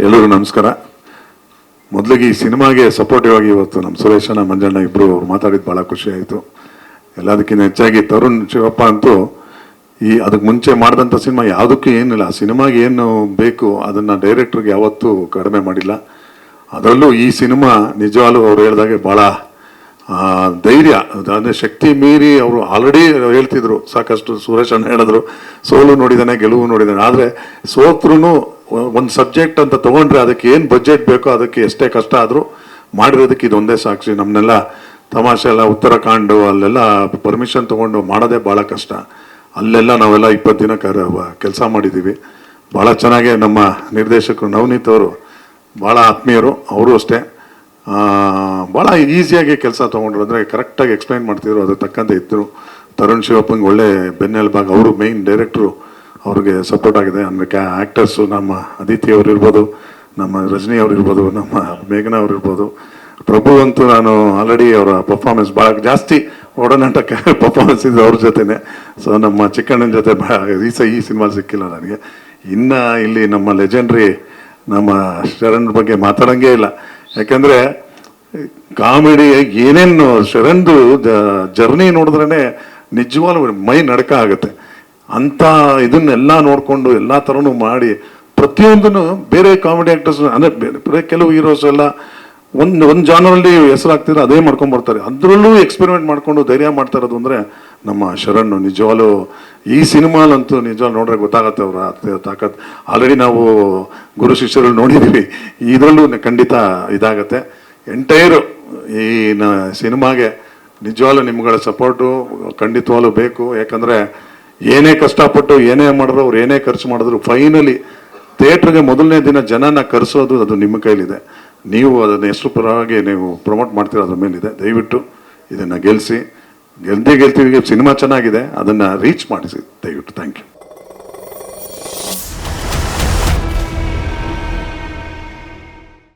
ಎಲ್ಲರಿಗೂ ನಮಸ್ಕಾರ. ಮೊದಲಿಗೆ ಈ ಸಿನಿಮಾಗೆ ಸಪೋರ್ಟಿವ್ ಆಗಿ ಇವತ್ತು ನಮ್ಮ ಸುರೇಶನ ಮಂಜಣ್ಣ ಇಬ್ಬರು ಮಾತಾಡಿದ್ದು ಭಾಳ ಖುಷಿ ಆಯಿತು. ಎಲ್ಲದಕ್ಕಿಂತ ಹೆಚ್ಚಾಗಿ ತರುಣ್ ಶಿವಪ್ಪ ಅಂತೂ ಅದಕ್ಕೆ ಮುಂಚೆ ಮಾಡಿದಂಥ ಸಿನಿಮಾ ಯಾವುದಕ್ಕೂ ಏನಿಲ್ಲ, ಆ ಸಿನಿಮಾಗೆ ಏನು ಬೇಕು ಅದನ್ನು ಡೈರೆಕ್ಟ್ರಿಗೆ ಯಾವತ್ತೂ ಕಡಿಮೆ ಮಾಡಿಲ್ಲ. ಅದರಲ್ಲೂ ಈ ಸಿನಿಮಾ ನಿಜವಾಗ್ಲೂ ಅವ್ರು ಹೇಳಿದಾಗೆ ಭಾಳ ಧೈರ್ಯ, ಅಂದರೆ ಶಕ್ತಿ ಮೀರಿ ಅವರು ಆಲ್ರೆಡಿ ಹೇಳ್ತಿದ್ರು ಸಾಕಷ್ಟು. ಸುರೇಶ್ ಅಣ್ಣ ಹೇಳಿದ್ರು ಸೋಲು ನೋಡಿದ್ದಾನೆ ಗೆಲುವು ನೋಡಿದ್ದಾನೆ, ಆದರೆ ಸೋತ್ರೂ ಒಂದು ಸಬ್ಜೆಕ್ಟ್ ಅಂತ ತೊಗೊಂಡ್ರೆ ಅದಕ್ಕೆ ಏನು ಬಜೆಟ್ ಬೇಕೋ ಅದಕ್ಕೆ ಎಷ್ಟೇ ಕಷ್ಟ ಆದರೂ ಮಾಡಿರೋದಕ್ಕೆ ಇದೊಂದೇ ಸಾಕ್ಷಿ. ನಮ್ಮನ್ನೆಲ್ಲ ತಮಾಷೆ ಎಲ್ಲ ಉತ್ತರಾಖಂಡ್ ಅಲ್ಲೆಲ್ಲ ಪರ್ಮಿಷನ್ ತೊಗೊಂಡು ಮಾಡೋದೇ ಭಾಳ ಕಷ್ಟ. ಅಲ್ಲೆಲ್ಲ ನಾವೆಲ್ಲ 20 ದಿನ ಕೆಲಸ ಮಾಡಿದ್ದೀವಿ. ಭಾಳ ಚೆನ್ನಾಗೆ ನಮ್ಮ ನಿರ್ದೇಶಕರು ನವನೀತ್ ಅವರು ಭಾಳ ಆತ್ಮೀಯರು, ಅವರು ಅಷ್ಟೇ ಭಾಳ ಈಸಿಯಾಗಿ ಕೆಲಸ ತೊಗೊಂಡ್ರು, ಅಂದರೆ ಕರೆಕ್ಟಾಗಿ ಎಕ್ಸ್ಪ್ಲೈನ್ ಮಾಡ್ತಿದ್ರು, ಅದ್ರ ತಕ್ಕಂತೆ ಇದ್ದರು. ತರುಣ್ ಶಿವಪ್ಪಂಗೆ ಒಳ್ಳೆ ಬೆನ್ನೆಲುಬಾಗಿ ಅವರು ಮೇಯ್ನ್ ಡೈರೆಕ್ಟ್ರು, ಅವ್ರಿಗೆ ಸಪೋರ್ಟ್ ಆಗಿದೆ. ಅಂದರೆ ಆ್ಯಕ್ಟರ್ಸು ನಮ್ಮ ಅದಿತಿ ಅವ್ರು ಇರ್ಬೋದು, ನಮ್ಮ ರಜನಿ ಅವ್ರು ಇರ್ಬೋದು, ನಮ್ಮ ಮೇಘನಾ ಅವ್ರು ಇರ್ಬೋದು. ಪ್ರಭು ಅಂತೂ ನಾನು ಆಲ್ರೆಡಿ ಅವರ ಪರ್ಫಾರ್ಮೆನ್ಸ್ ಭಾಳ ಜಾಸ್ತಿ ಒಡನಾಟ ಪರ್ಫಾರ್ಮೆನ್ಸ್ ಇದೆ ಅವ್ರ ಜೊತೆನೆ. ಸೊ ನಮ್ಮ ಚಿಕ್ಕಣ್ಣನ ಜೊತೆ ಈ ಸಿನಿಮಾ ಸಿಕ್ಕಿಲ್ಲ ನನಗೆ. ಇನ್ನು ಇಲ್ಲಿ ನಮ್ಮ ಲೆಜೆಂಡ್ರಿ ನಮ್ಮ ಶರಣ್ ಬಗ್ಗೆ ಮಾತಾಡೋಂಗೇ ಇಲ್ಲ. ಯಾಕಂದರೆ ಕಾಮಿಡಿ ಏನೇನು ಶರಣ್ದು ಜರ್ನಿ ನೋಡಿದ್ರೇ ನಿಜವಾಗ್ಲೂ ಮೈ ನಡಕ ಆಗುತ್ತೆ. ಅಂಥ ಇದನ್ನೆಲ್ಲ ನೋಡಿಕೊಂಡು ಎಲ್ಲ ಥರನೂ ಮಾಡಿ ಪ್ರತಿಯೊಂದನ್ನು ಬೇರೆ ಕಾಮಿಡಿ ಆ್ಯಕ್ಟರ್ಸ್ ಅಂದರೆ ಬೇರೆ ಕೆಲವು ಹೀರೋಸ್ ಎಲ್ಲ ಒಂದು ಜಾನರಲ್ಲಿ ಹೆಸರಾಗ್ತಿದ್ರೆ ಅದೇ ಮಾಡ್ಕೊಂಡ್ಬರ್ತಾರೆ. ಅದರಲ್ಲೂ ಎಕ್ಸ್ಪೆರಿಮೆಂಟ್ ಮಾಡಿಕೊಂಡು ಧೈರ್ಯ ಮಾಡ್ತಾ ಇರೋದು ಅಂದರೆ ನಮ್ಮ ಶರಣ್. ನಿಜವಾಗ್ಲೂ ಈ ಸಿನಿಮಾಲಂತೂ ನಿಜವಾಗ್ಲೂ ನೋಡ್ರೆ ಗೊತ್ತಾಗತ್ತೆ ಅವರ ತಾಕತ್. ಆಲ್ರೆಡಿ ನಾವು ಗುರು ಶಿಷ್ಯರು ನೋಡಿದ್ದೀವಿ, ಇದರಲ್ಲೂ ಖಂಡಿತ ಇದಾಗತ್ತೆ. ಎಂಟೈರು ಈ ಸಿನಿಮಾಗೆ ನಿಜವಾಗ್ಲೂ ನಿಮ್ಗಳ ಸಪೋರ್ಟು ಖಂಡಿತವಾಗ್ಲೂ ಬೇಕು. ಯಾಕಂದರೆ ಏನೇ ಕಷ್ಟಪಟ್ಟು ಏನೇ ಮಾಡಿದ್ರು, ಅವ್ರು ಏನೇ ಖರ್ಚು ಮಾಡಿದ್ರು, ಫೈನಲಿ ಥಿಯೇಟ್ರಿಗೆ ಮೊದಲನೇ ದಿನ ಜನನ ಕರೆಸೋದು ಅದು ನಿಮ್ಮ ಕೈಲಿದೆ. ನೀವು ಅದನ್ನು ಎಷ್ಟು ಪರವಾಗಿ ನೀವು ಪ್ರಮೋಟ್ ಮಾಡ್ತೀರೋ ಅದ್ರ ಮೇಲಿದೆ. ದಯವಿಟ್ಟು ಇದನ್ನು ಗೆಲ್ಲಿಸಿ, ಗೆಲ್ತೀವಿ. ಸಿನಿಮಾ ಚೆನ್ನಾಗಿದೆ, ಅದನ್ನು ರೀಚ್ ಮಾಡಿಸಿ ದಯವಿಟ್ಟು. Thank you.